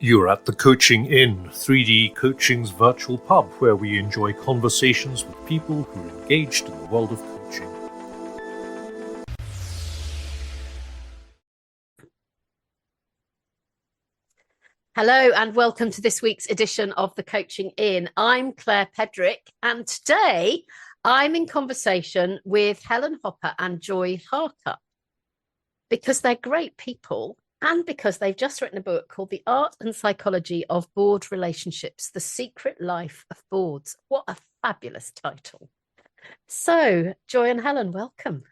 You're at the Coaching Inn, 3D Coaching's virtual pub, where we enjoy conversations with people who are engaged in the world of coaching. Hello and welcome to this week's edition of the Coaching Inn. I'm Claire Pedrick, and today I'm in conversation with Helen Hopper and Joy Harcup because they're great people and because they've just written a book called The Art and Psychology of Board Relationships, The Secret Life of Boards. What a fabulous title. So, Joy and Helen, welcome.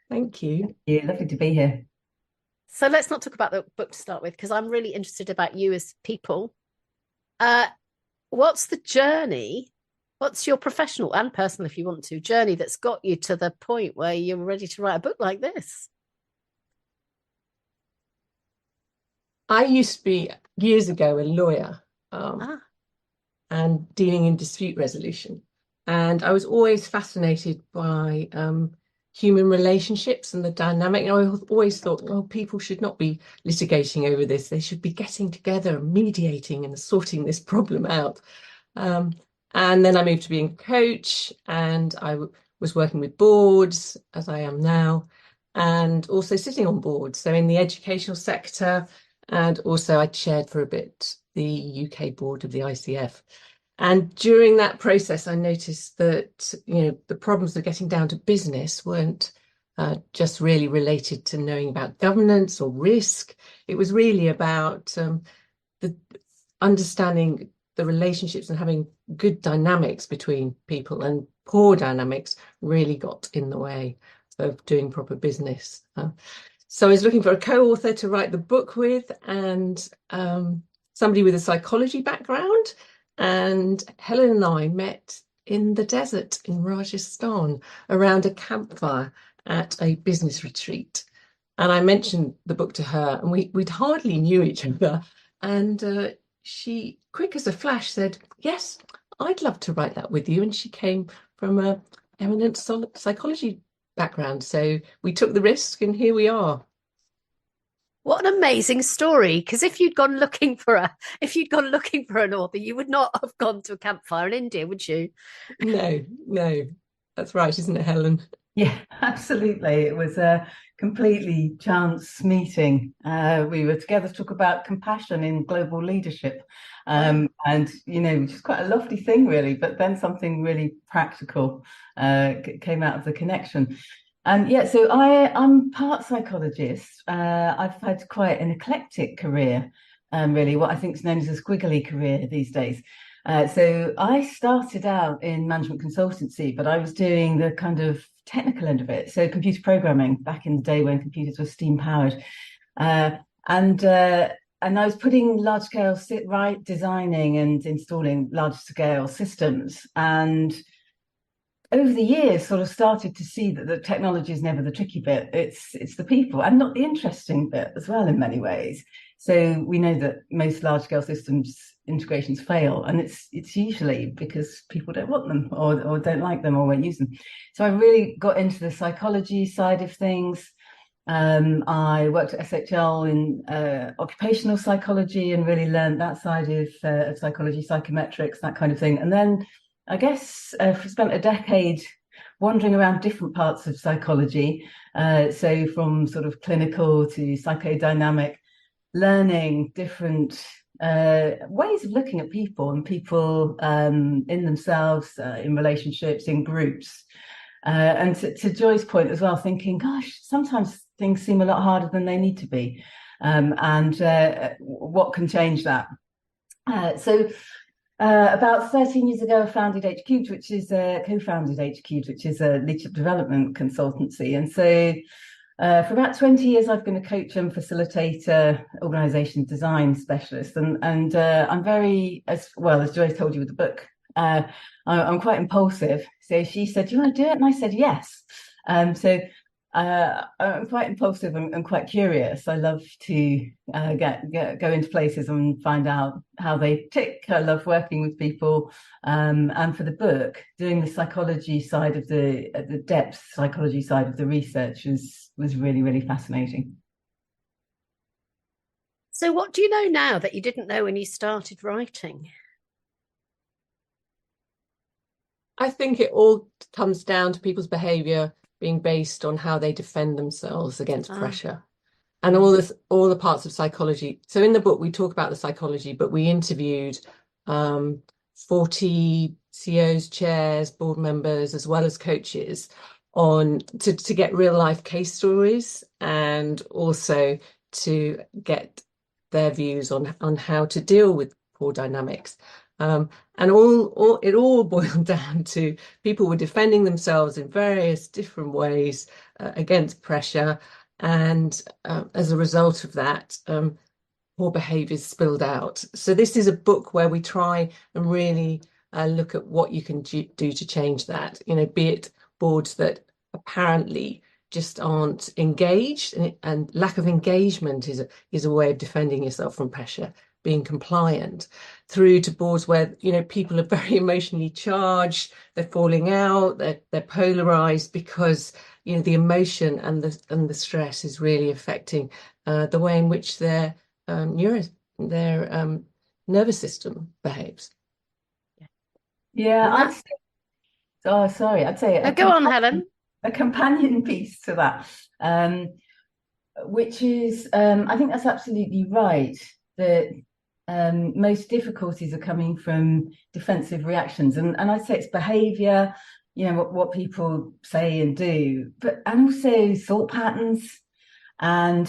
Thank you. Yeah, lovely to be here. So let's not talk about the book to start with, because I'm really interested about you as people. What's the journey? What's your professional and personal, if you want to, journey that's got you to the point where you're ready to write a book like this? I used to be, years ago, a lawyer and dealing in dispute resolution. And I was always fascinated by human relationships and the dynamic. And I always thought, well, people should not be litigating over this. They should be getting together and mediating and sorting this problem out. And then I moved to being a coach, and I was working with boards, as I am now, and also sitting on boards. So in the educational sector, and also I chaired for a bit the UK board of the ICF. And during that process, I noticed that, the problems of getting down to business weren't just really related to knowing about governance or risk. It was really about the understanding the relationships and having good dynamics between people, and poor dynamics really got in the way of doing proper business. So I was looking for a co-author to write the book with, and somebody with a psychology background. And Helen and I met in the desert in Rajasthan around a campfire at a business retreat. And I mentioned the book to her, and we'd hardly knew each other. And she, quick as a flash, said, yes, I'd love to write that with you. And she came from an eminent psychology background. So we took the risk, and here we are. What an amazing story! Because if you'd gone looking for an author, you would not have gone to a campfire in India, would you? No, that's right, isn't it, Helen? Yeah, absolutely. It was a completely chance meeting. We were together to talk about compassion in global leadership, and which is quite a lofty thing, really. But then something really practical came out of the connection. And so I'm part psychologist. I've had quite an eclectic career, really, what I think is known as a squiggly career these days. So I started out in management consultancy, but I was doing the kind of technical end of it. So computer programming back in the day when computers were steam powered. And I was putting large scale designing and installing large scale systems. And over the years, sort of started to see that the technology is never the tricky bit. It's the people, and not the interesting bit as well in many ways. So we know that most large-scale systems integrations fail, and it's usually because people don't want them or don't like them or won't use them. So I really got into the psychology side of things. I worked at SHL in occupational psychology and really learned that side of psychology, psychometrics, that kind of thing. And then I guess spent a decade wandering around different parts of psychology, so from sort of clinical to psychodynamic, learning different ways of looking at people and people in themselves, in relationships, in groups. And to Joy's point as well, thinking, gosh, sometimes things seem a lot harder than they need to be. And what can change that? About 13 years ago, I founded H-Cubed, which is co-founded H-Cubed, which is a leadership development consultancy. And so for about 20 years, I've been a coach and facilitator, organisation design specialist. And I'm very, as well as Joy told you with the book, I'm quite impulsive. So she said, do you want to do it? And I said, yes. I'm quite impulsive and quite curious. I love to go into places and find out how they tick. I love working with people, and for the book, doing the psychology side of the depth psychology side of the research was really, really fascinating. So what do you know now that you didn't know when you started writing? I think it all comes down to people's behavior being based on how they defend themselves against pressure. And all the parts of psychology. So in the book, we talk about the psychology, but we interviewed 40 CEOs, chairs, board members, as well as coaches to get real life case stories, and also to get their views on how to deal with poor dynamics. And it all boiled down to people were defending themselves in various different ways against pressure. And as a result of that, poor behaviours spilled out. So this is a book where we try and really look at what you can do to change that, be it boards that apparently just aren't engaged, and lack of engagement is a way of defending yourself from pressure, being compliant, through to boards where people are very emotionally charged, they're falling out, they're polarized because the emotion and the stress is really affecting the way in which their nervous system behaves. Yeah, I'd say go on, Helen. A companion piece to that, which is I think that's absolutely right, that most difficulties are coming from defensive reactions, and I'd say it's behavior, what people say and do, and also thought patterns and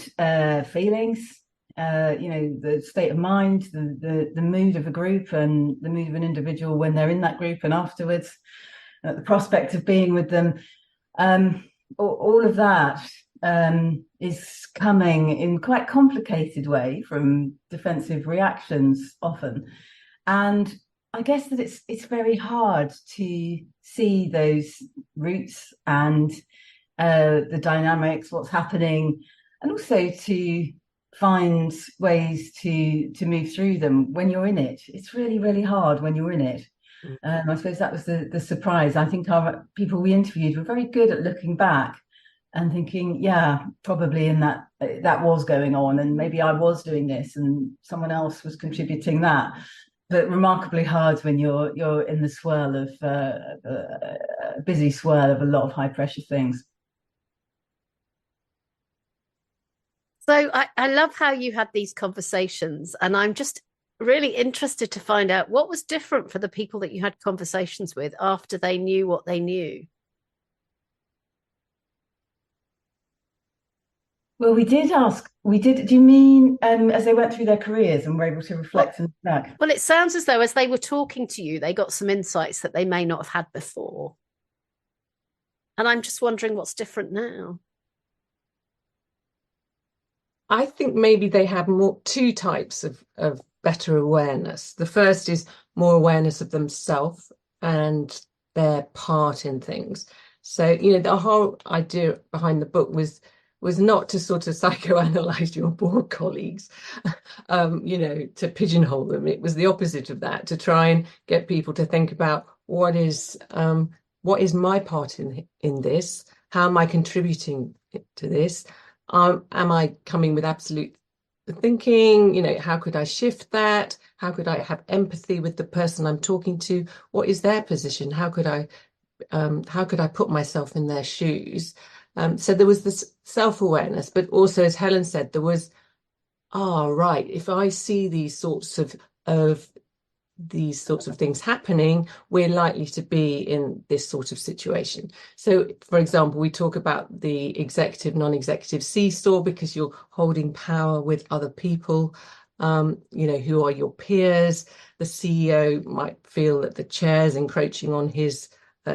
feelings, the state of mind, the mood of a group and the mood of an individual when they're in that group and afterwards, the prospect of being with them. All of that is coming in quite complicated way from defensive reactions often. And I guess that it's very hard to see those roots and the dynamics, what's happening, and also to find ways to move through them when you're in it. It's really, really hard when you're in it. I suppose that was the surprise. I think our people we interviewed were very good at looking back and thinking, yeah, probably in that was going on, and maybe I was doing this and someone else was contributing that. But remarkably hard when you're in the swirl of a busy swirl of a lot of high pressure things. So I love how you had these conversations, and I'm just really interested to find out what was different for the people that you had conversations with after they knew what they knew. Well, do you mean as they went through their careers and were able to reflect and look back? Well, it sounds as though as they were talking to you, they got some insights that they may not have had before. And I'm just wondering what's different now. I think maybe they have two types of better awareness. The first is more awareness of themselves and their part in things. So, the whole idea behind the book was not to sort of psychoanalyze your board colleagues, to pigeonhole them. It was the opposite of that, to try and get people to think about what is my part in this? How am I contributing to this? Am I coming with absolute thinking? How could I shift that? How could I have empathy with the person I'm talking to? What is their position? How could I put myself in their shoes? So there was this self-awareness, but also, as Helen said, there was, right, if I see these sorts of things happening, we're likely to be in this sort of situation. So, for example, we talk about the executive, non-executive seesaw, because you're holding power with other people, who are your peers. The CEO might feel that the chair's encroaching on his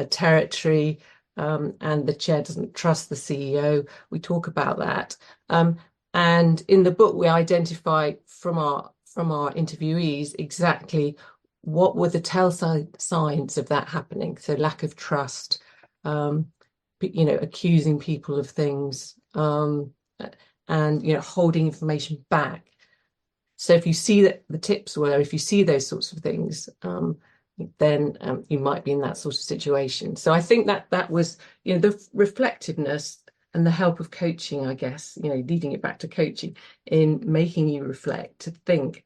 territory, and the chair doesn't trust the CEO. We talk about that. And in the book, we identify from our interviewees exactly what were the telltale signs of that happening. So lack of trust, accusing people of things, and holding information back. So if you see that, the tips were, if you see those sorts of things, then you might be in that sort of situation. So I think that was, the reflectiveness and the help of coaching, I guess, leading it back to coaching, in making you reflect, to think.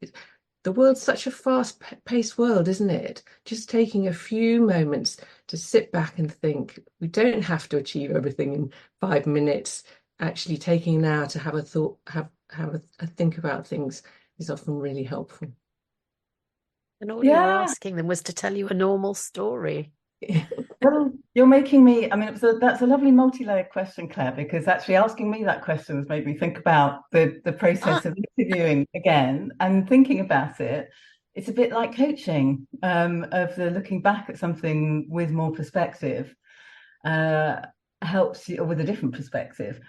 The world's such a fast-paced world, isn't it? Just taking a few moments to sit back and think. We don't have to achieve everything in 5 minutes. Actually taking an hour to have a thought, have a think about things is often really helpful. And all you were asking them was to tell you a normal story. Well, you're making me, I mean, that's a lovely multi-layered question, Claire, because actually asking me that question has made me think about the process of interviewing again and thinking about it. It's a bit like coaching, of the looking back at something with more perspective, helps you, or with a different perspective,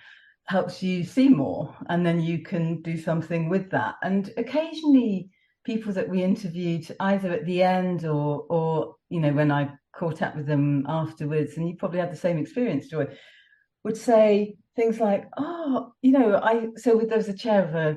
helps you see more, and then you can do something with that. And occasionally people that we interviewed, either at the end or when I caught up with them afterwards, and you probably had the same experience, Joy, would say things like, there was a chair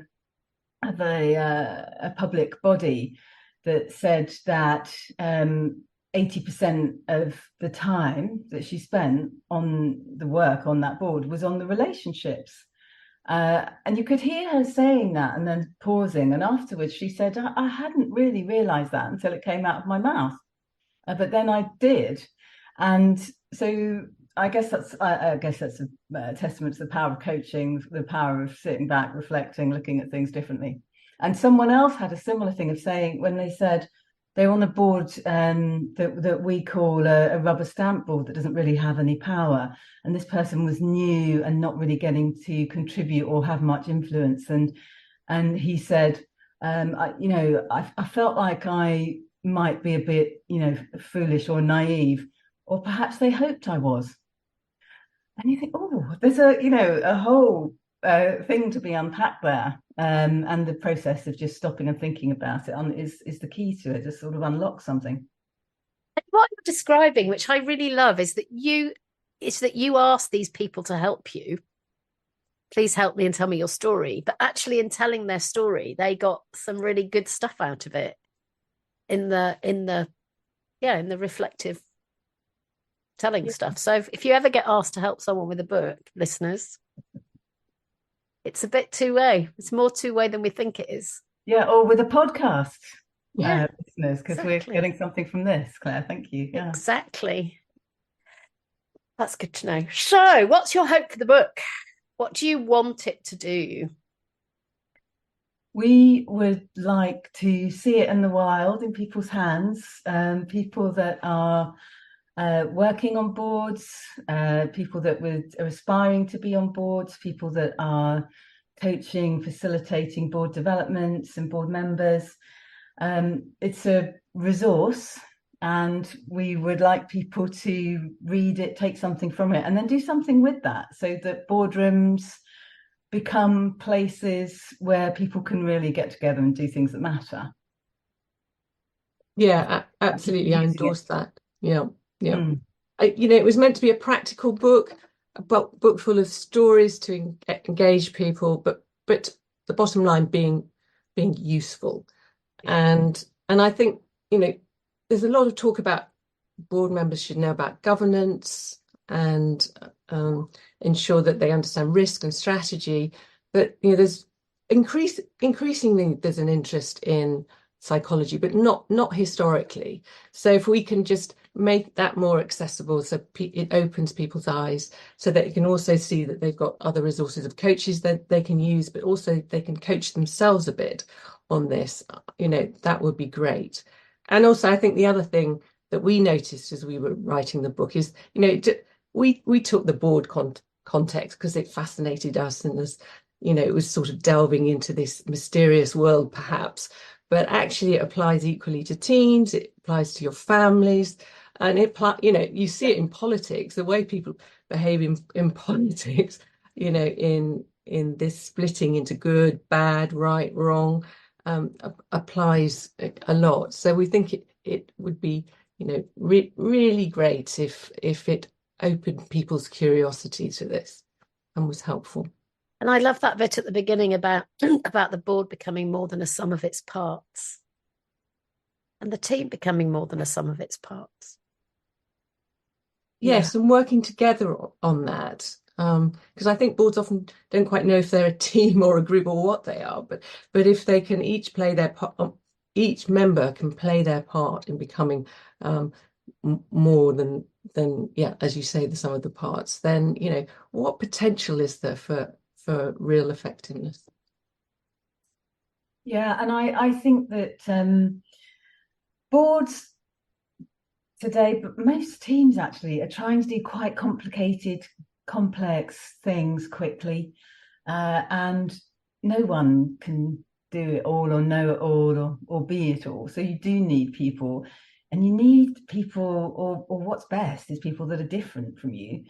of a public body that said that 80% of the time that she spent on the work on that board was on the relationships. And you could hear her saying that and then pausing. And afterwards she said, I hadn't really realized that until it came out of my mouth. But then I did. And so I guess that's a testament to the power of coaching, the power of sitting back, reflecting, looking at things differently. And someone else had a similar thing of saying, when they said they're on a board that we call a rubber stamp board that doesn't really have any power, and this person was new and not really getting to contribute or have much influence. And he said, I felt like I might be a bit, foolish or naive, or perhaps they hoped I was. And you think, oh, there's a whole thing to be unpacked there. And the process of just stopping and thinking about it is the key to it, to sort of unlock something. And what you're describing, which I really love, is that you ask these people to help you. Please help me and tell me your story. But actually, in telling their story, they got some really good stuff out of it. In the reflective telling stuff. So if you ever get asked to help someone with a book, listeners, it's a bit two-way. It's more two-way than we think it is. Yeah, or with a podcast, listeners, because exactly. We're getting something from this, Claire. Thank you. Yeah. Exactly. That's good to know. So what's your hope for the book? What do you want it to do? We would like to see it in the wild, in people's hands, people that are working on boards, people that are aspiring to be on boards, people that are coaching, facilitating board developments and board members. It's a resource, and we would like people to read it, take something from it, and then do something with that, so that boardrooms become places where people can really get together and do things that matter. Yeah, absolutely. I endorse that. Yeah. It was meant to be a practical book, a book full of stories to engage people, but the bottom line being useful. And I think, there's a lot of talk about board members should know about governance and ensure that they understand risk and strategy. But there's increasingly there's an interest in psychology, but not historically. So if we can just make that more accessible, so it opens people's eyes, so that you can also see that they've got other resources of coaches that they can use, but also they can coach themselves a bit on this, that would be great. And also I think the other thing that we noticed as we were writing the book is, we took the board context because it fascinated us, and it was sort of delving into this mysterious world perhaps, but actually it applies equally to teams, it applies to your families, and you see it in politics, the way people behave in politics, in this splitting into good, bad, right, wrong, applies a lot. So we think it would be, really great if it opened people's curiosity to this and was helpful. And I love that bit at the beginning about the board becoming more than a sum of its parts, and the team becoming more than a sum of its parts. Yes, and working together on that. Because I think boards often don't quite know if they're a team or a group or what they are, but if they can each play their part, each member can play their part in becoming more than yeah, as you say, the sum of the parts, then what potential is there for real effectiveness? Yeah, and I think that boards today, but most teams actually are trying to do quite complicated, complex things quickly, and no one can do it all or know it all or be it all. So you do need people, and you need people, or what's best is people that are different from you,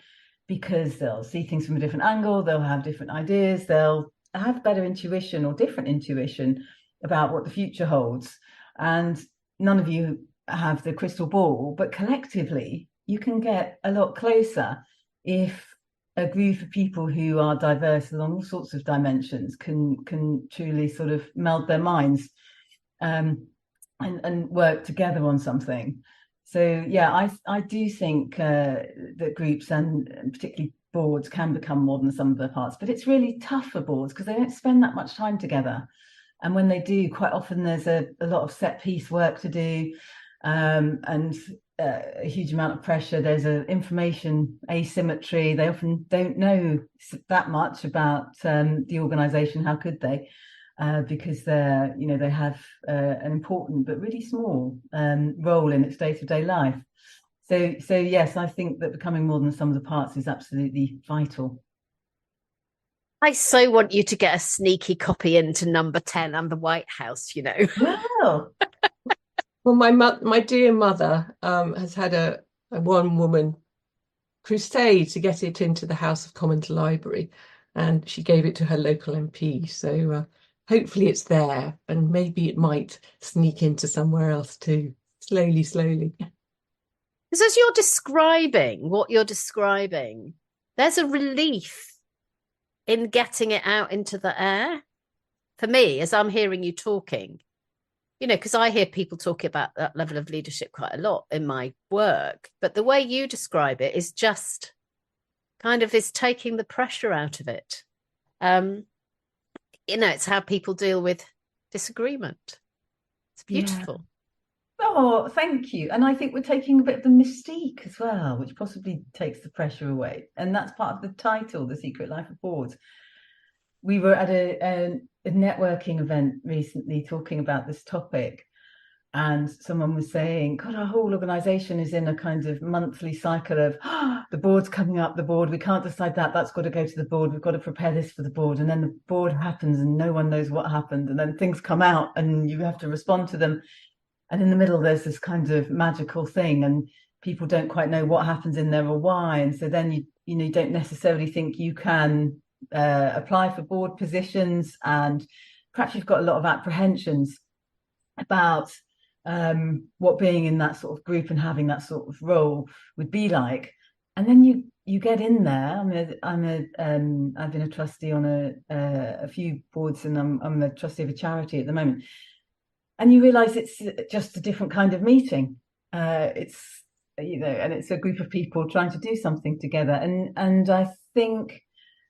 because they'll see things from a different angle, they'll have different ideas, they'll have better intuition or different intuition about what the future holds. And none of you have the crystal ball, but collectively you can get a lot closer if a group of people who are diverse along all sorts of dimensions can truly sort of meld their minds and work together on something. So yeah, I do think that groups and particularly boards can become more than the sum of their parts, but it's really tough for boards because they don't spend that much time together. And when they do, quite often there's a lot of set piece work to do, and a huge amount of pressure. There's information asymmetry. They often don't know that much about the organisation. How could they? Because they have an important but really small role in its day-to-day life. So yes, I think that becoming more than the sum of the parts is absolutely vital. I so want you to get a sneaky copy into number 10 and the White House, Well, Well, my dear mother has had a one-woman crusade to get it into the House of Commons library, and she gave it to her local MP. So hopefully it's there, and maybe it might sneak into somewhere else too, slowly, slowly. Because as you're describing what you're describing, there's a relief in getting it out into the air. For me, as I'm hearing you talking, because I hear people talking about that level of leadership quite a lot in my work, but the way you describe it is just kind of is taking the pressure out of it. It's how people deal with disagreement. It's beautiful. Yeah. Oh, thank you. And I think we're taking a bit of the mystique as well, which possibly takes the pressure away. And that's part of the title, The Secret Life of Boards. We were at a networking event recently talking about this topic, and someone was saying, God, our whole organisation is in a kind of monthly cycle of the board's coming up, the board, we can't decide that's got to go to the board, we've got to prepare this for the board, and then the board happens and no one knows what happened, and then things come out and you have to respond to them, and in the middle there's this kind of magical thing and people don't quite know what happens in there or why, and so then you don't necessarily think you can apply for board positions, and perhaps you've got a lot of apprehensions about what being in that sort of group and having that sort of role would be like. And then you get in there. I've been a trustee on a few boards, and I'm a trustee of a charity at the moment. And you realise it's just a different kind of meeting. It's and it's a group of people trying to do something together. And I think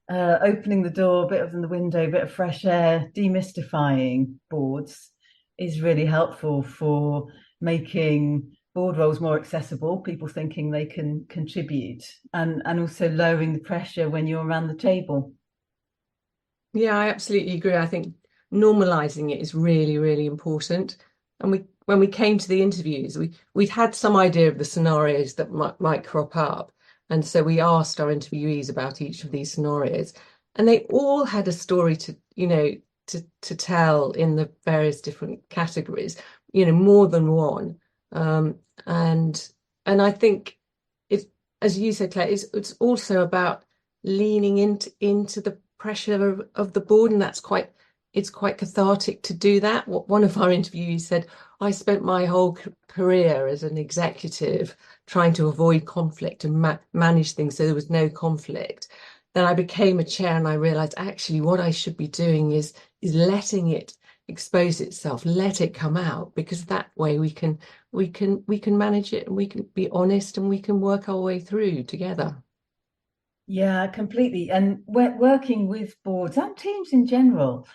opening the door, a bit of the window, a bit of fresh air, demystifying boards is really helpful for making board roles more accessible, people thinking they can contribute, and also lowering the pressure when you're around the table. Yeah, I absolutely agree. I think normalizing it is really, really important. And when we came to the interviews, we'd had some idea of the scenarios that might crop up. And so we asked our interviewees about each of these scenarios, and they all had a story to tell in the various different categories, more than one. And I think it's, as you said, Claire, it's also about leaning into the pressure of the board, and it's quite cathartic to do that. What one of our interviewees said, I spent my whole career as an executive trying to avoid conflict and manage things so there was no conflict. Then I became a chair and I realized actually what I should be doing is letting it expose itself, let it come out, because that way we can manage it, and we can be honest, and we can work our way through together. Yeah, completely. And we're working with boards and teams in general.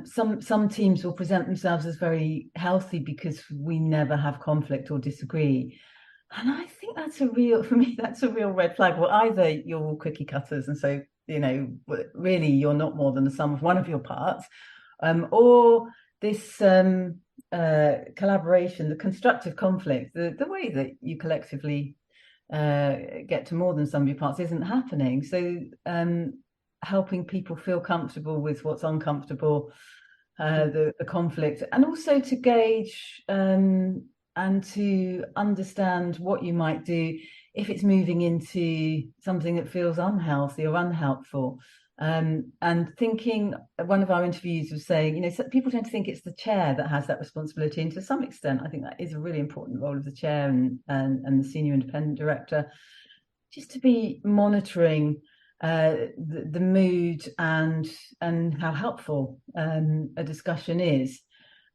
Some teams will present themselves as very healthy because we never have conflict or disagree. And I think for me, that's a real red flag. Well, either you're all cookie cutters, and so, really you're not more than the sum of one of your parts, or this collaboration, the constructive conflict, the way that you collectively get to more than some of your parts isn't happening. So helping people feel comfortable with what's uncomfortable, the conflict, and also to gauge and to understand what you might do if it's moving into something that feels unhealthy or unhelpful. And thinking, one of our interviews was saying, people tend to think it's the chair that has that responsibility. And to some extent, I think that is a really important role of the chair and the senior independent director, just to be monitoring the mood and how helpful a discussion is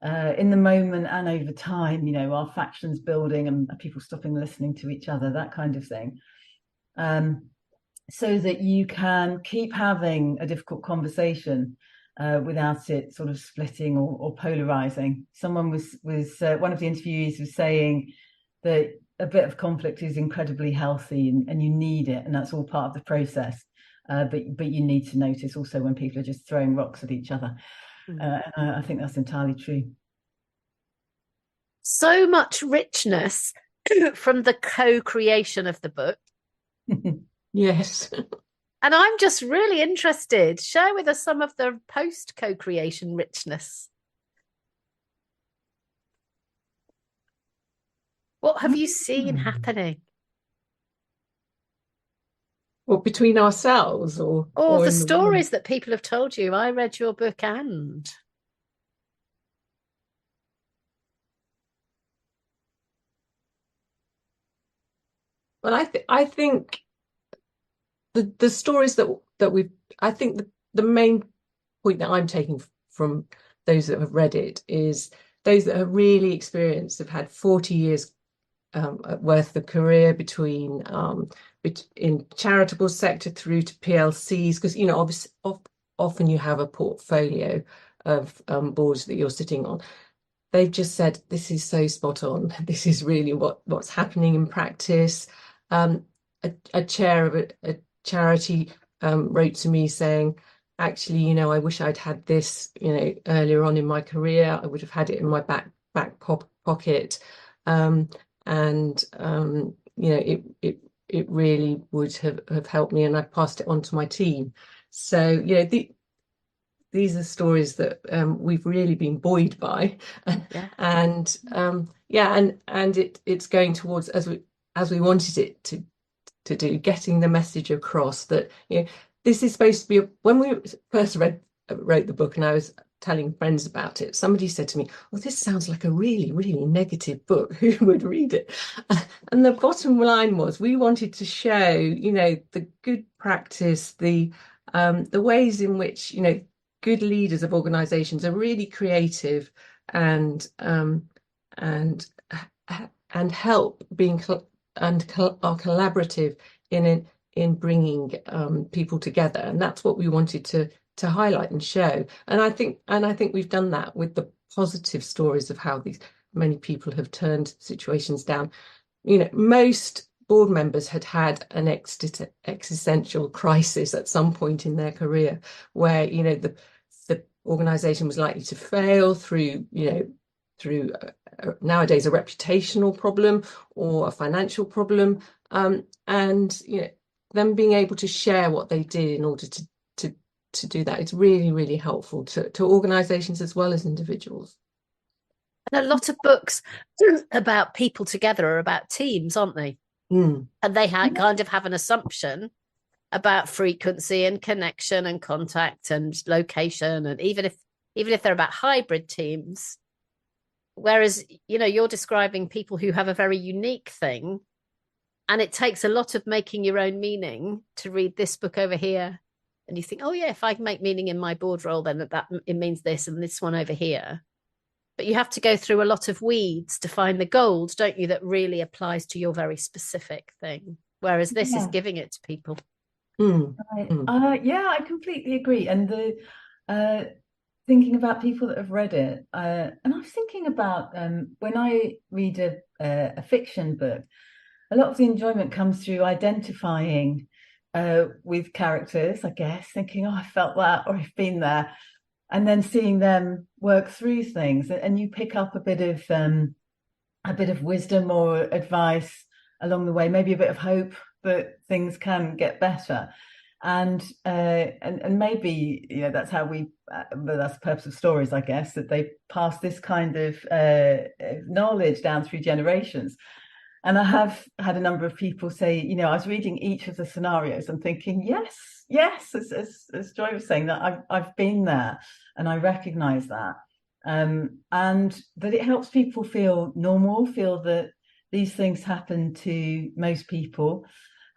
in the moment and over time. Are factions building and are people stopping listening to each other, that kind of thing. So that you can keep having a difficult conversation without it sort of splitting or polarizing. Someone was one of the interviewees was saying that a bit of conflict is incredibly healthy and you need it, and that's all part of the process. But you need to notice also when people are just throwing rocks at each other. I think that's entirely true. So much richness from the co-creation of the book. Yes. And I'm just really interested. Share with us some of the post co-creation richness. What have you seen happening? Or between ourselves or the in stories that people have told you. I read your book and... Well, I think the stories that we've, I think the main point that I'm taking from those that have read it is those that have really experienced, have had 40 years worth of career between in charitable sector through to PLCs, because obviously often you have a portfolio of boards that you're sitting on. They've just said, this is so spot on. This is really what's happening in practice. A chair of a charity wrote to me saying, actually, I wish I'd had this, earlier on in my career. I would have had it in my back pocket. It really would have helped me, and I passed it on to my team. So, these are stories that we've really been buoyed by. Yeah. And it's going towards, as we wanted it to do, getting the message across that this is supposed to be when we first wrote the book, and I was telling friends about it, somebody said to me, well, this sounds like a really, really negative book. Who would read it? And the bottom line was, we wanted to show the good practice, the ways in which good leaders of organizations are really creative and help being are collaborative in bringing people together, and that's what we wanted to highlight and show. And I think we've done that with the positive stories of how many people have turned situations down. Most board members had an existential crisis at some point in their career where the organization was likely to fail through nowadays a reputational problem or a financial problem, and them being able to share what they did in order to do that, it's really, really helpful to organizations as well as individuals. And a lot of books about people together are about teams, aren't they? And they kind of have an assumption about frequency and connection and contact and location, and even if they're about hybrid teams, whereas you're describing people who have a very unique thing, and it takes a lot of making your own meaning to read this book over here, and you think, oh yeah, if I make meaning in my board role, then that it means this, and this one over here. But you have to go through a lot of weeds to find the gold, don't you, that really applies to your very specific thing, whereas this is giving it to people. Mm, Right. mm, Yeah, I completely agree. And the thinking about people that have read it, and I was thinking about when I read a fiction book, a lot of the enjoyment comes through identifying with characters, I guess, thinking, oh, I felt that, or I've been there, and then seeing them work through things, and you pick up a bit of wisdom or advice along the way, maybe a bit of hope that things can get better. And maybe that's how we but that's the purpose of stories, I guess, that they pass this kind of knowledge down through generations. And I have had a number of people say, I was reading each of the scenarios and thinking, yes, as Joy was saying, that I've been there and I recognize that. And that it helps people feel normal, feel that these things happen to most people,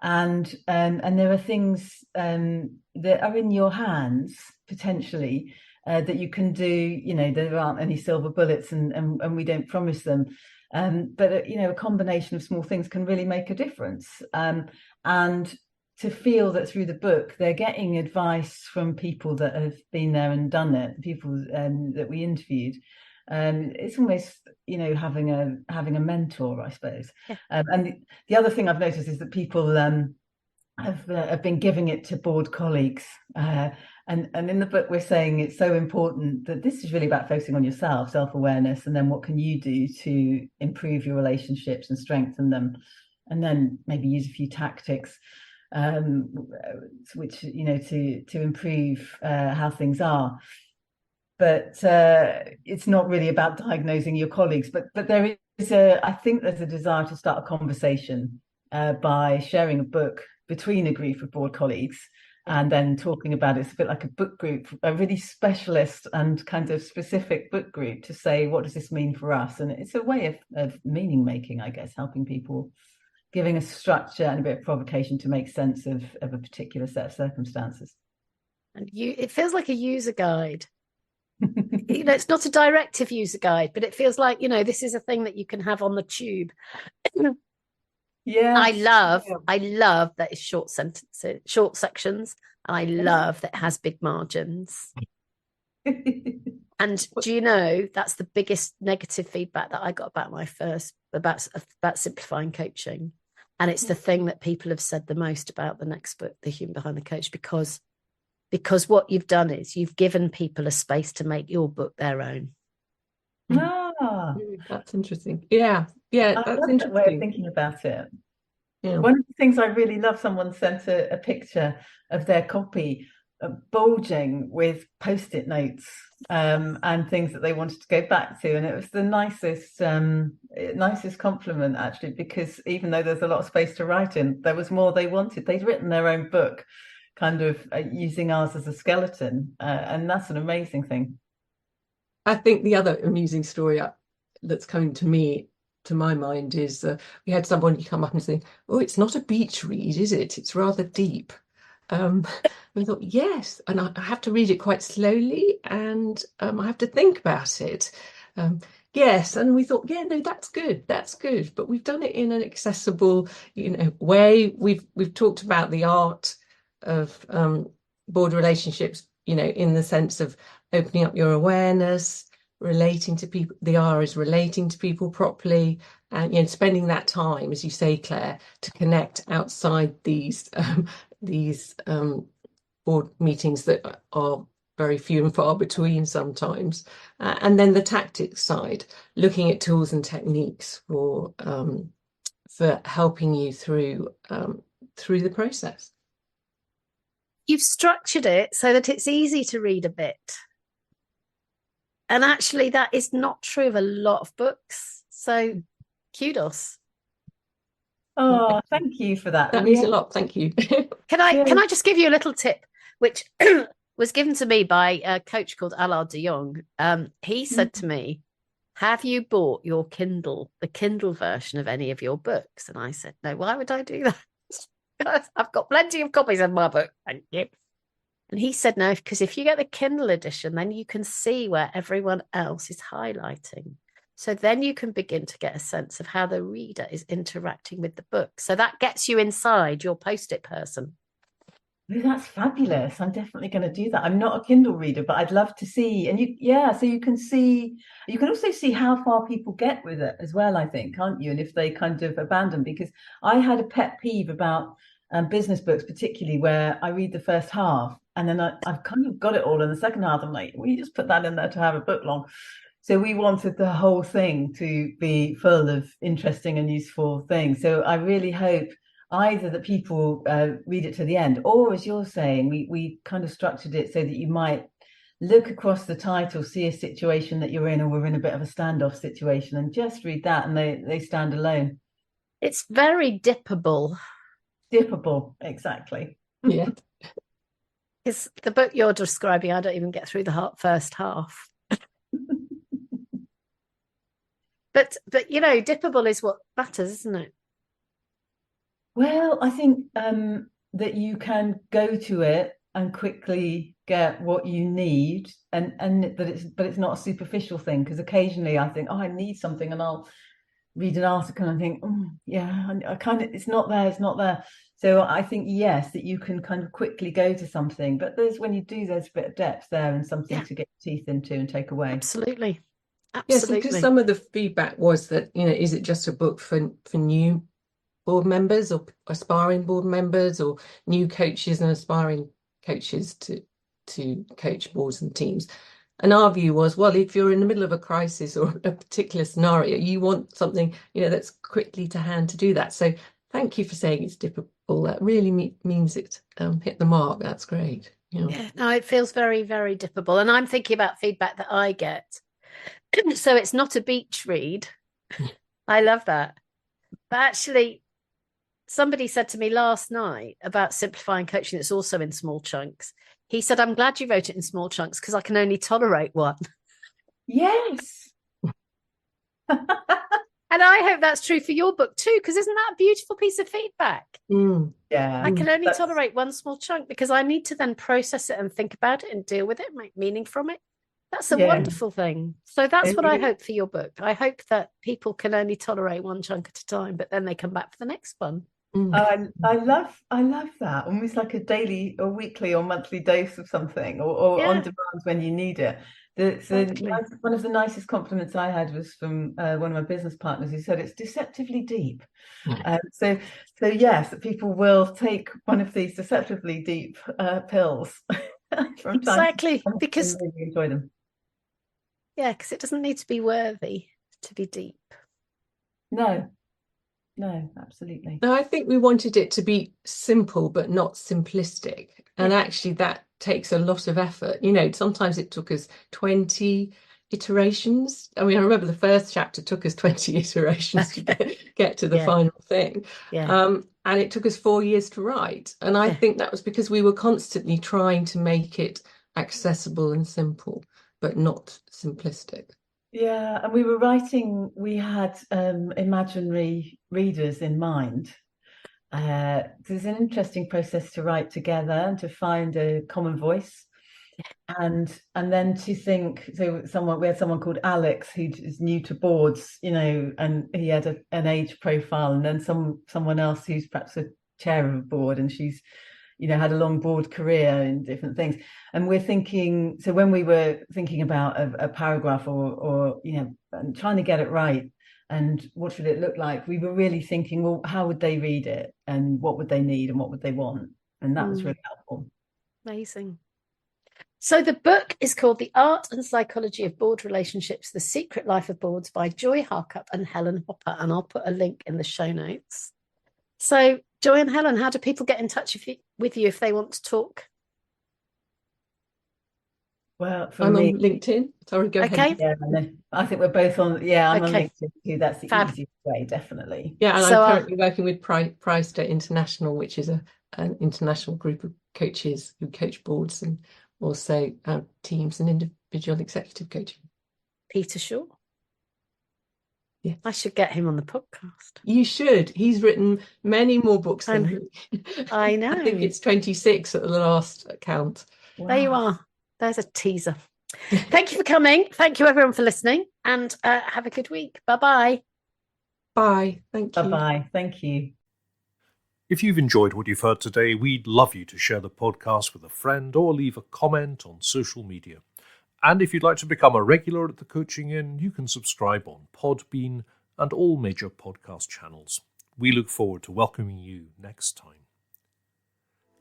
and there are things that are in your hands potentially that you can do. There aren't any silver bullets, and we don't promise them. But a combination of small things can really make a difference. And to feel that through the book they're getting advice from people that have been there and done it, people that we interviewed. It's almost having a mentor, I suppose. Yeah. And the other thing I've noticed is that people have been giving it to board colleagues. And in the book, we're saying it's so important that this is really about focusing on yourself, self-awareness, and then what can you do to improve your relationships and strengthen them, and then maybe use a few tactics, which to improve how things are. But it's not really about diagnosing your colleagues. But there is I think there's a desire to start a conversation by sharing a book between a group of board colleagues and then talking about it. It's a bit like a book group, a really specialist and kind of specific book group to say, what does this mean for us? And it's a way of meaning making, I guess, helping people, giving a structure and a bit of provocation to make sense of a particular set of circumstances. And it feels like a user guide. It's not a directive user guide, but it feels like, this is a thing that you can have on the tube. Yeah, I love that it's short sentences, short sections, and I love that it has big margins. And do you know that's the biggest negative feedback that I got about about simplifying coaching, and it's the thing that people have said the most about the next book, The Human Behind the Coach, because what you've done is you've given people a space to make your book their own. That's interesting. Yeah, that's I love interesting. that way of thinking about it. Yeah. One of the things I really love, someone sent a picture of their copy bulging with post-it notes and things that they wanted to go back to, and it was the nicest compliment, actually, because even though there's a lot of space to write in, there was more they wanted. They'd written their own book, kind of using ours as a skeleton, and that's an amazing thing. I think the other amusing story that's coming to my mind is we had somebody come up and say, "Oh, it's not a beach read, is it? It's rather deep." We thought, yes, and I have to read it quite slowly, and I have to think about it. Yes, and we thought, yeah, no, that's good, but we've done it in an accessible, way. We've talked about the art of board relationships, in the sense of opening up your awareness, relating to people. The R is relating to people properly, and spending that time, as you say, Claire, to connect outside these board meetings that are very few and far between sometimes. And then the tactics side, looking at tools and techniques for helping you through the process. You've structured it so that it's easy to read a bit. And actually, that is not true of a lot of books. So kudos. Oh, thank you for that. That means a lot. Thank you. Can I just give you a little tip, which was given to me by a coach called Allard de Jong. He said to me, "Have you bought your Kindle, the Kindle version of any of your books?" And I said, "No, why would I do that? I've got plenty of copies of my book. Thank you." And he said, "No, because if you get the Kindle edition, then you can see where everyone else is highlighting. So then you can begin to get a sense of how the reader is interacting with the book. So that gets you inside your post-it person." Oh, that's fabulous. I'm definitely going to do that. I'm not a Kindle reader, but I'd love to see. And so you can see, you can also see how far people get with it as well, I think, can't you? And if they kind of abandon, because I had a pet peeve about business books, particularly where I read the first half and then I've kind of got it all in the second half. I'm like, well, you just put that in there to have a book long. So we wanted the whole thing to be full of interesting and useful things. So I really hope either that people read it to the end, or as you're saying, we kind of structured it so that you might look across the title, see a situation that you're in, or we're in a bit of a standoff situation, and just read that, and they stand alone. It's very dippable. Dippable, exactly. Yeah. Because the book you're describing, I don't even get through the first half. But dippable is what matters, isn't it? Well, I think that you can go to it and quickly get what you need, and but it's not a superficial thing, because occasionally I think, oh, I need something, and I'll read an article and think, yeah, I kind of, it's not there. So I think, yes, that you can kind of quickly go to something, but when you do, there's a bit of depth there and something to get your teeth into and take away. Absolutely. Yes, because some of the feedback was that, is it just a book for new board members or aspiring board members, or new coaches and aspiring coaches to coach boards and teams? And our view was, well, if you're in the middle of a crisis or a particular scenario, you want something, that's quickly to hand to do that. So thank you for saying it's dippable. That really means it hit the mark. That's great. Yeah, no, it feels very, very dippable. And I'm thinking about feedback that I get. So it's not a beach read. I love that. But actually, somebody said to me last night about simplifying coaching that's also in small chunks. He said, I'm glad you wrote it in small chunks because I can only tolerate one. Yes. And I hope that's true for your book too, because isn't that a beautiful piece of feedback? Yeah. I can only tolerate one small chunk because I need to then process it and think about it and deal with it, make meaning from it. That's a wonderful thing. So that's what I hope for your book. I hope that people can only tolerate one chunk at a time, but then they come back for the next one. I love that. Almost like a daily or weekly or monthly dose of something, or on demand when you need it. One of the nicest compliments I had was from one of my business partners who said it's deceptively deep. So yes, people will take one of these deceptively deep pills from time to time, because and really enjoy them. Yeah, because it doesn't need to be worthy to be deep. No, absolutely. No, I think we wanted it to be simple but not simplistic. And actually that takes a lot of effort. Sometimes it took us 20 iterations. I mean, I remember the first chapter took us 20 iterations to get to the final thing. And it took us 4 years to write. And I think that was because we were constantly trying to make it accessible and simple, but not simplistic. Yeah, and we had imaginary readers in mind. It's an interesting process to write together and to find a common voice. And then to think, so we had someone called Alex who is new to boards, and he had an age profile, and then someone else who's perhaps a chair of a board, and she's had a long board career in different things. And we're thinking, so when we were thinking about a paragraph or and trying to get it right, and what should it look like, we were really thinking, well, how would they read it, and what would they need, and what would they want? And that was really helpful. Amazing. So the book is called The Art and Psychology of Board Relationships, The Secret Life of Boards by Joy Harcup and Helen Hopper. And I'll put a link in the show notes. So Joy and Helen, how do people get in touch with you if they want to talk? Well, I'm on LinkedIn. Sorry, go ahead. Yeah, I think we're both on. Yeah, I'm on LinkedIn too. That's the easiest way, definitely. Yeah, and I'm currently working with Priester International, which is an international group of coaches who coach boards and also teams and individual executive coaching. Peter Shaw. Yeah, I should get him on the podcast. You should. He's written many more books than me. I know. I think it's 26 at the last count. Wow. There you are. There's a teaser. Thank you for coming. Thank you, everyone, for listening, and have a good week. Bye-bye. Bye. Thank you. Bye-bye. Thank you. If you've enjoyed what you've heard today, we'd love you to share the podcast with a friend or leave a comment on social media. And if you'd like to become a regular at the Coaching Inn, you can subscribe on Podbean and all major podcast channels. We look forward to welcoming you next time.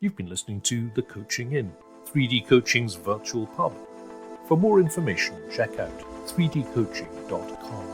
You've been listening to The Coaching Inn, 3D Coaching's virtual pub. For more information, check out 3dcoaching.com.